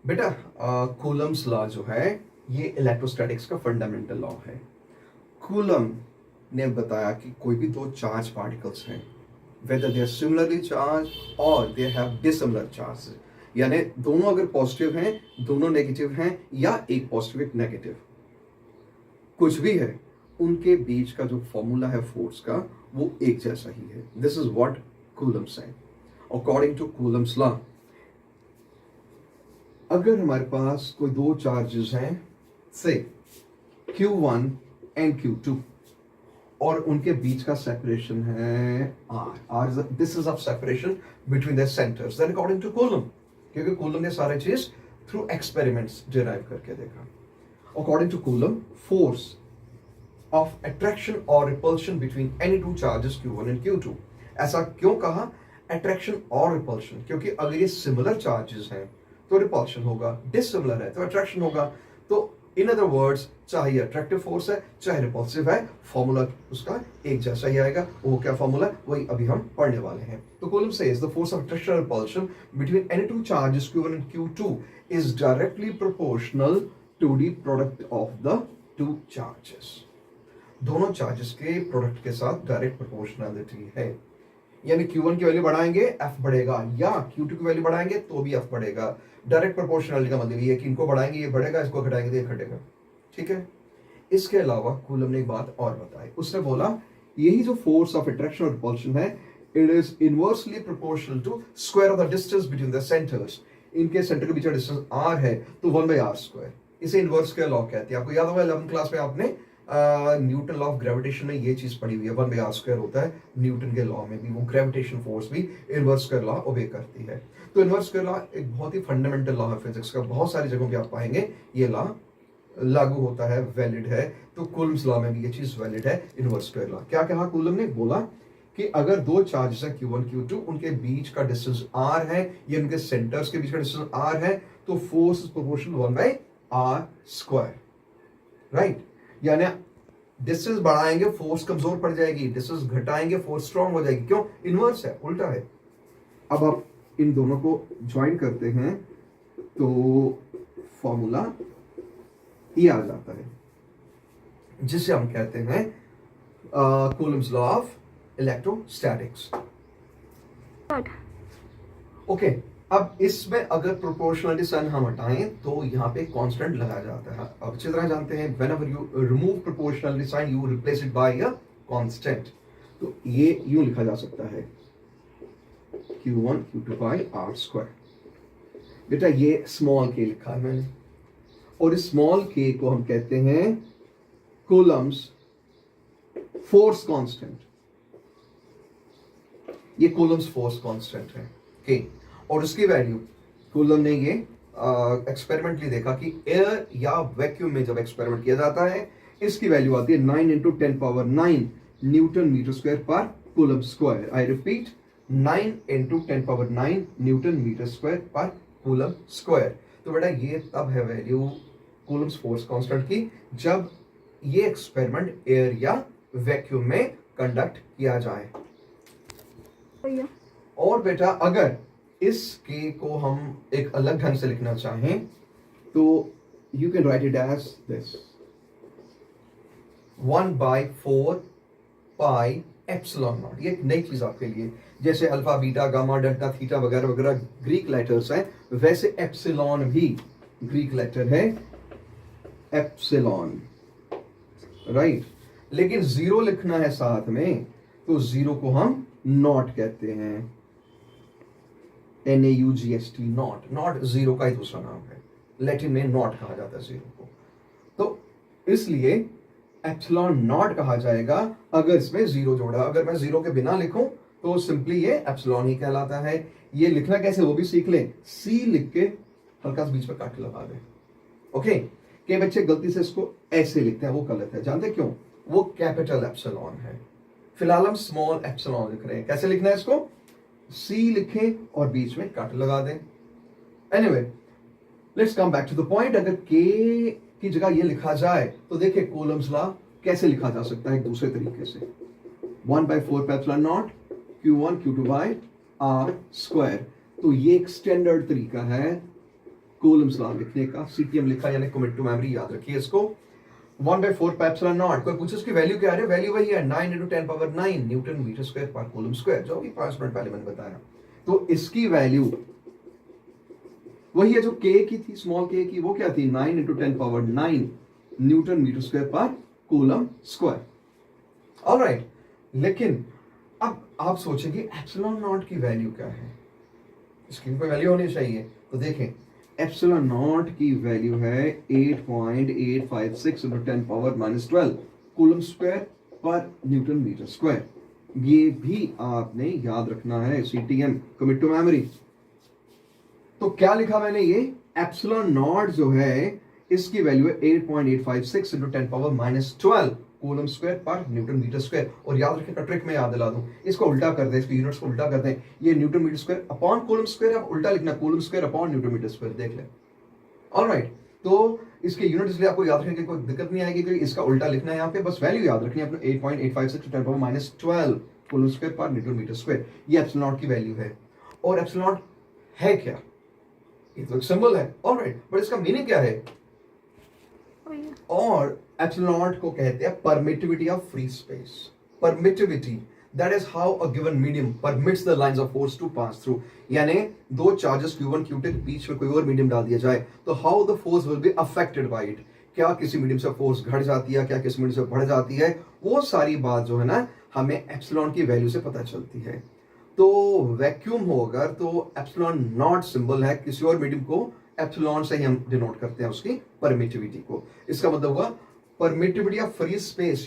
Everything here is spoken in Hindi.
बेटा कूलम्स लॉ जो है ये इलेक्ट्रोस्टैटिक्स का फंडामेंटल लॉ है। कूलम ने बताया कि कोई भी दो चार्ज पार्टिकल्स हैं, whether they are similarly charge और दे हैव डिसिमिलर चार्ज, यानी दोनों अगर पॉजिटिव हैं, दोनों नेगेटिव हैं, या एक पॉजिटिव एक नेगेटिव, कुछ भी है, उनके बीच का जो फॉर्मूला है फोर्स का वो एक जैसा ही है। This is what Coulomb said according to Coulomb's law. अगर हमारे पास कोई दो चार्जेस हैं, से Q1 एंड Q2, और उनके बीच का सेपरेशन है R this is of separation between the centres, then according to Coulomb, क्योंकि कूलम ने सारे चीज थ्रू एक्सपेरिमेंट्स डिराइव करके देखा। According to Coulomb, force of attraction और repulsion between any two charges Q1 and Q2। ऐसा क्यों कहा, अट्रैक्शन और रिपल्शन, क्योंकि अगर ये सिमिलर चार्जेस हैं तो रिपल्शन होगा, डिसिमिलर है तो अट्रैक्शन होगा। तो इन अदर वर्ड्स, चाहे ये अट्रैक्टिव फोर्स है चाहे रिपल्सिव है, फॉर्मूला उसका एक जैसा ही आएगा। वो क्या फॉर्मूला, वही अभी हम पढ़ने वाले हैं। तो Coulomb says the force of attraction और repulsion between any two charges Q1 and Q2 is directly proportional to the product of the two charges. दोनों चार्जेस के प्रोडक्ट के साथ डायरेक्ट प्रोपोर्शनलिटी है, यानी Q1 की वैल्यू बढ़ाएंगे F बढ़ेगा, या Q2 की वैल्यू बढ़ाएंगे तो भी F बढ़ेगा। डायरेक्ट प्रोपोर्शनलिटी का मतलब ये है कि इनको बढ़ाएंगे ये बढ़ेगा, इसको घटाएंगे तो ये घटेगा। ठीक है। इसके अलावा कूलम ने एक बात और बताई, उसने बोला यही जो फोर्स ऑफ अट्रैक्शन और रिपल्शन है, it is inversely proportional to square of the distance between the centres. इनके सेंटर के बीच का डिस्टेंस r है तो 1/r²। इसे इनवर्स स्क्वायर लॉ कहते हैं। आपको याद होगा 11th क्लास में आपने न्यूटन लॉ ऑफ ग्रेविटेशन में ये चीज पढ़ी हुई है, 1/r² होता है। न्यूटन के लॉ में भी वो ग्रेविटेशन फोर्स भी इनवर्स स्क्वायर लॉ ओबे करती है। तो इनवर्स स्क्वायर लॉ एक बहुत ही फंडामेंटल लॉ है फिजिक्स का, बहुत सारी जगहों पे आप पाएंगे ये लॉ लागू होता है, वैलिड है। तो कूलम्स लॉ में भी ये चीज वैलिड है, इनवर्स स्क्वायर लॉ। क्या कहा कूलम ने, बोला कि अगर दो चार्जेस है Q1 Q2, उनके बीच का डिस्टेंस r है, ये उनके सेंटर्स के बीच का डिस्टेंस r है, तो force is proportional 1/r²। Right, यानी डिस्टेंस बढ़ाएंगे फोर्स कमजोर पड़ जाएगी, डिस्टेंस घटाएंगे फोर्स स्ट्रांग हो जाएगी। क्यों, इनवर्स है, उल्टा है। अब आप इन दोनों को ज्वाइन करते हैं तो फॉर्मूला ये आ जाता है, जिसे हम कहते हैं Coulomb's law of electrostatics. Okay, अब इसमें अगर प्रोपोर्शनलिटी साइन हम हटाएं तो यहाँ पे कांस्टेंट लगा जाता है। अब अच्छी तरह जानते हैं, whenever you remove proportionality sign you replace it by a constant. तो ये यूं लिखा जा सकता है Q1 Q2 by r²। बेटा ये स्मॉल k लिखा है मैंने, और इस स्मॉल k को हम कहते हैं कूलम्स फोर्स कांस्टेंट। ये कूलम्स फोर्स कांस्टेंट है k, और उसकी वैल्यू कूलम ने ये एक्सपेरिमेंटली देखा कि एयर या वैक्यूम में जब एक्सपेरिमेंट किया जाता है, इसकी वैल्यू आती है 9 × 10⁹ newton metre square per coulomb square. I repeat, 9 × 10⁹ newton metre square per coulomb square. तो बेटा ये तब है वैल्यू कूलम्स फोर्स कांस्टेंट की जब ये एक्सपेरिमेंट एयर या वैक्यूम में कंडक्ट किया जाए। और बेटा अगर इस k को हम एक अलग ढंग से लिखना चाहें तो you can write it as this, 1/4 pi epsilon naught. ये एक नई चीज आपके लिए, जैसे alpha beta gamma delta theta वगैरह वगैरह ग्रीक लेटर्स हैं, वैसे एप्सिलॉन भी ग्रीक लेटर है, एप्सिलॉन। राइट, लेकिन जीरो लिखना है साथ में तो जीरो को हम नॉट कहते हैं, NAUGST, नॉट। नॉट जीरो का ही दूसरा नाम है, लैटिन में नॉट कहा जाता है जीरो को। तो इसलिए एप्सिलॉन नॉट कहा जाएगा अगर इसमें जीरो जोड़ा। अगर मैं जीरो के बिना लिखूं तो सिंपली ये एप्सिलॉन ही कहलाता है। ये लिखना कैसे वो भी सीख लें, C लिख के हल्का सा बीच में काट लगा दें। ओके, के बच्चे गलती से इसको ऐसे लिखते हैं, वो गलत है। जानते क्यों, वो कैपिटल एप्सिलॉन है। फिलहाल हम स्मॉल एप्सिलॉन लिख रहे हैं। कैसे लिखना है इसको, C लिखें और बीच में कट लगा दें। Anyway, let's come back to the point. अगर K की जगह ये लिखा जाए तो देखिए कूलम्स लॉ कैसे लिखा जा सकता है एक दूसरे तरीके से, 1/4 epsilon not Q1 Q2 by r²। तो ये एक स्टैंडर्ड तरीका है कूलम्स लॉ लिखने का, CTM लिखा यानी कमिट टू मेमोरी, याद रखिए इसको। 1/4 एप्सिलॉन नॉट, कोई पूछे इसकी वैल्यू क्या है, वैल्यू वही है 9 × 10⁹ newton metre square per coulomb square, जो भी 5 मिनट पहले मैंने बताया। तो इसकी वैल्यू वही है जो K की थी, स्मॉल k की, वो क्या थी 9 × 10⁹ newton metre square per coulomb square. Alright, लेकिन अब आप सोचेंगे एप्सिलॉन नॉट की वैल्यू क्या है, इसकी कोई वैल्यू होनी चाहिए। तो देखें एप्सिलॉन नॉट की वैल्यू है 8.856 × 10⁻⁻12 कूलम स्क्वायर पर न्यूटन मीटर स्क्वायर। ये भी आपने याद रखना है, CTM कमिट टू मेमोरी। तो क्या लिखा मैंने, ये एप्सिलॉन नॉट जो है इसकी वैल्यू है 8.856 × 10⁻⁻12 कूलम स्क्वायर पर न्यूटन मीटर स्क्वायर। और याद रखिएगा, ट्रिक में याद दिला दूं, इसको उल्टा कर दें, इसकी यूनिट्स को उल्टा कर दें, ये newton metre square upon coulomb square, आप उल्टा लिखना coulomb square upon newton metre square, देख लें। ऑलराइट, तो इसके यूनिट इसलिए आपको याद रखने की कोई दिक्कत नहीं आएगी, क्योंकि इसका उल्टा लिखना है यहाँ पे, बस वैल्यू याद रखनी है अपने 8.856 × 10⁻⁻12 कूलम स्क्वायर पर न्यूटन मीटर स्क्वायर। ये एप्सिलॉन नॉट की वैल्यू है। और एप्सिलॉन नॉट है क्या, ये तो एक सिंबल है, ऑलराइट, बट इसका मीनिंग क्या है। और एप्सिलॉन नॉट को कहते हैं permittivity of free space. Permittivity, that is how a given medium permits the lines of force to pass through. यानी दो चार्जेस Q1 Q2 के बीच में कोई और मीडियम डाल दिया जाए तो how the force will be affected by it, क्या किसी मीडियम से फोर्स घट जाती है, क्या किसी मीडियम से बढ़ जाती है, वो सारी बात जो है ना हमें एप्सिलॉन की वैल्यू से पता चलती है। तो वैक्यूम हो अगर तो एप्सिलॉन नॉट सिंबल है, किसी और मीडियम को एप्सिलॉन से ही हम डिनोट करते हैं उसकी परमिटिविटी को। इसका मतलब हुआ परमिटिविटी ऑफ फ्री स्पेस।